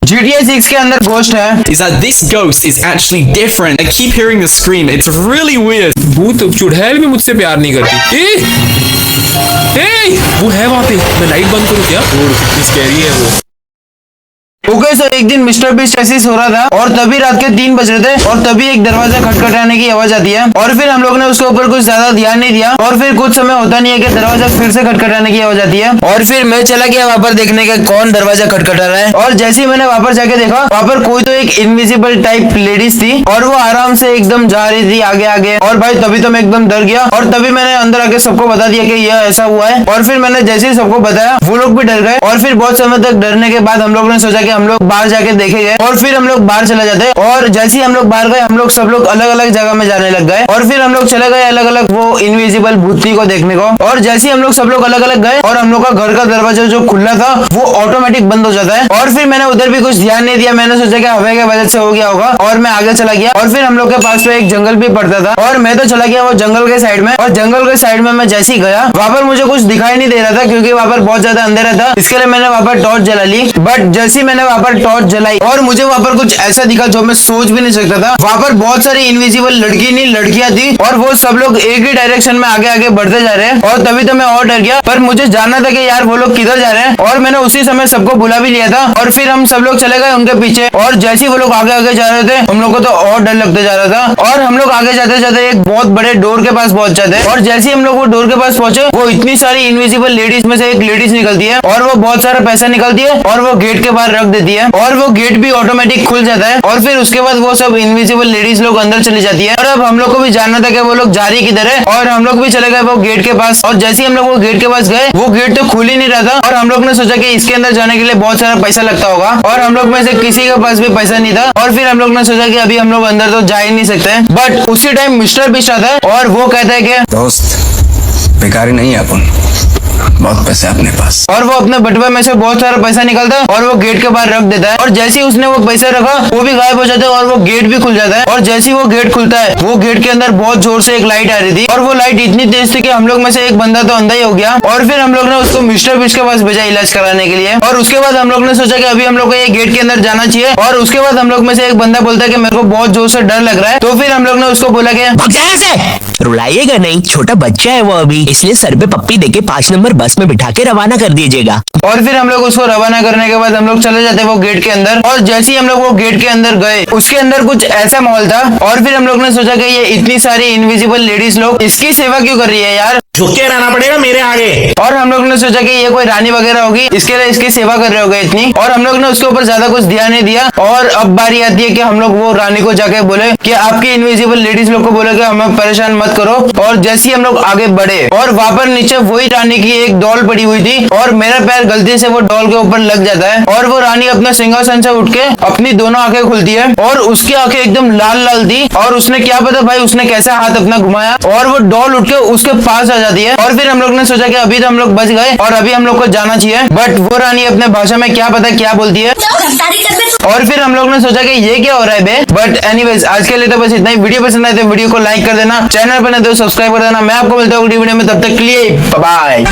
GTA 6 के अंदर ghost है। is that this ghost is actually different. I keep hearing the scream. It's really weird. भूत चुड़ैल भी मुझसे प्यार नहीं करती। वो है वहाँ पे। मैं लाइट बंद करूँ क्या? कितनी स्कैरी है वो। ओके सो एक दिन मिस्टर बीस्ट ऐसे सो रहा था और तभी रात के 3 बज रहे थे और तभी एक दरवाजा खटखटाने की आवाज आती है और फिर हम लोग ने उसके ऊपर कुछ ज्यादा ध्यान नहीं दिया और फिर कुछ समय होता नहीं है कि दरवाजा फिर से खटखटाने की आवाज आती है और फिर मैं चला गया वहाँ पर देखने का कौन दरवाजा खटखटा रहा है और जैसे ही मैंने वहाँ पर जाके देखा वहाँ पर कोई तो एक इनविजिबल टाइप लेडीज थी और वो आराम से एकदम जा रही थी आगे आगे और भाई तभी तो मैं एकदम डर गया और तभी मैंने अंदर आके सबको बता दिया कि यह ऐसा हुआ है और फिर मैंने जैसे ही सबको बताया वो लोग भी डर गए और फिर बहुत समय तक डरने के बाद हम लोग ने सोचा कि हम लोग बाहर जाके देखे गए और फिर हम लोग बाहर चले जाते और जैसे ही हम लोग बाहर गए हम लोग सब लोग अलग अलग जगह में जाने लग गए और फिर हम लोग चले गए अलग अलग वो इनविजिबल भूतनी को देखने को और जैसे ही हम लोग सब लोग अलग अलग गए और हम लोग का घर का दरवाजा जो खुला था वो ऑटोमेटिक बंद हो जाता है और फिर मैंने उधर भी कुछ ध्यान नहीं दिया। मैंने सोचा कि हवा के वजह से हो गया होगा और मैं आगे चला गया और फिर हम लोग के पास तो एक जंगल भी पड़ता था और मैं तो चला गया वो जंगल के साइड में और जंगल के साइड में मैं जैसे ही गया वहाँ पर मुझे कुछ दिखाई नहीं दे रहा था क्योंकि वहाँ पर बहुत ज्यादा अंधेरा था। इसके लिए मैंने वहाँ पर टॉर्च जला ली बट जैसे ही मैंने वहाँ पर टॉर्च जलाई और मुझे वहाँ पर कुछ ऐसा दिखा जो मैं सोच भी नहीं सकता था। वहाँ पर बहुत सारी इनविजिबल लड़की नहीं लड़कियां थी और वो सब लोग एक ही डायरेक्शन में आगे आगे बढ़ते जा रहे हैं और तभी तो मैं और डर गया पर मुझे जानना था कि यार वो लोग किधर जा रहे हैं और मैंने उसी समय सबको बुला भी लिया था और फिर हम सब लोग चले गए उनके पीछे और जैसे ही वो लोग आगे आगे जा रहे थे हम लोग को तो और डर लगते जा रहा था और हम लोग आगे जाते जाते एक बहुत बड़े डोर के पास पहुंच जाते और जैसे ही हम लोग वो डोर के पास पहुंचे वो इतनी सारी इनविजिबल लेडीज में से एक लेडीज निकलती है और वो बहुत सारा पैसा निकलती है और वो गेट के बाहर रख देती है और वो गेट भी ऑटोमेटिक खुल जाता है और फिर उसके बाद वो सब इनविजिबल लेडीज लोग अंदर चली जाती है और अब हम लोग को भी जानना था कि वो लोग जा रही किधर है और हम लोग भी चले गए वो गेट के पास और जैसे ही हम लोग वो गेट के पास गए वो गेट तो खुल ही नहीं रहा था और हम लोग ने सोचा कि इसके अंदर जाने के लिए बहुत सारा पैसा लगता होगा और हम लोग में से किसी के पास भी पैसा नहीं था और फिर हम लोग ने सोचा कि अभी हम लोग अंदर तो जा ही नहीं सकते बट उसी टाइम मिस्टर बीस्ट आता है और वो कहता है कि दोस्त बेकारी नहीं है अपन, बहुत पैसे अपने पास और वो अपने बटुए में से बहुत सारा पैसा निकालता है और वो गेट के बाहर रख देता है और जैसे ही उसने वो पैसा रखा वो भी गायब हो जाता है और वो गेट भी खुल जाता है और जैसे ही वो गेट खुलता है वो गेट के अंदर बहुत जोर से एक लाइट आ रही थी और वो लाइट इतनी तेज थी कि हम लोग में से एक बंदा तो अंधा ही हो गया और फिर हम लोग ने उसको मिस्टर बीस्ट के पास भेजा इलाज कराने के लिए और उसके बाद हम लोग ने सोचा कि अभी हम लोग को ये गेट के अंदर जाना चाहिए और उसके बाद हम लोग में से एक बंदा बोलता है कि मेरे को बहुत जोर से डर लग रहा है तो फिर हम लोग ने उसको बोला कि भाग जा यहाँ से, रुलाइएगा नहीं, छोटा बच्चा है वो अभी, इसलिए सर पे पप्पी देके 5 नंबर बस में बिठा के रवाना कर दीजिएगा। और फिर हम लोग उसको रवाना करने के बाद हम लोग चले जाते वो गेट के अंदर और जैसे ही हम लोग वो गेट के अंदर गए उसके अंदर कुछ ऐसा माहौल था और फिर हम लोग ने सोचा कि ये इतनी सारी इनविजिबल लेडीज लोग इसकी सेवा क्यों कर रही है यार, झुक के रहना पड़ेगा मेरे आगे। और हम लोग ने सोचा कि ये कोई रानी वगैरह होगी इसके लिए इसकी सेवा कर रहे होगे इतनी और हम लोग ने उसके ऊपर ज्यादा कुछ ध्यान नहीं दिया और अब बारी आती है कि हम लोग वो रानी को जाके बोले कि आपकी इनविजिबल लेडीज लोग को बोले कि हमें परेशान मत करो और जैसे ही हम लोग आगे बढ़े और वहाँ पर नीचे वही रानी की एक डॉल पड़ी हुई थी और मेरा पैर गलती से वो डॉल के ऊपर लग जाता है और वो रानी अपने सिंहासन से उठ के अपनी दोनों आंखें खुलती है और उसकी आंखें एकदम लाल लाल थी और उसने क्या पता भाई उसने कैसे हाथ अपना घुमाया और वो डॉल उठ के उसके पास आ जाती है और फिर हम लोग ने सोचा कि अभी तो हम लोग बच गए और अभी हम लोग को जाना चाहिए बट वो रानी अपने भाषा में क्या पता क्या बोलती है और फिर हम लोग ने सोचा कि ये क्या हो रहा है बे बट एनीवेज आज के लिए तो बस इतना ही। वीडियो पसंद आए तो वीडियो को लाइक कर देना, चैनल पर नहीं तो सब्सक्राइब कर देना। मैं आपको मिलता हूँ अगली वीडियो में, तब तक के लिए बाय।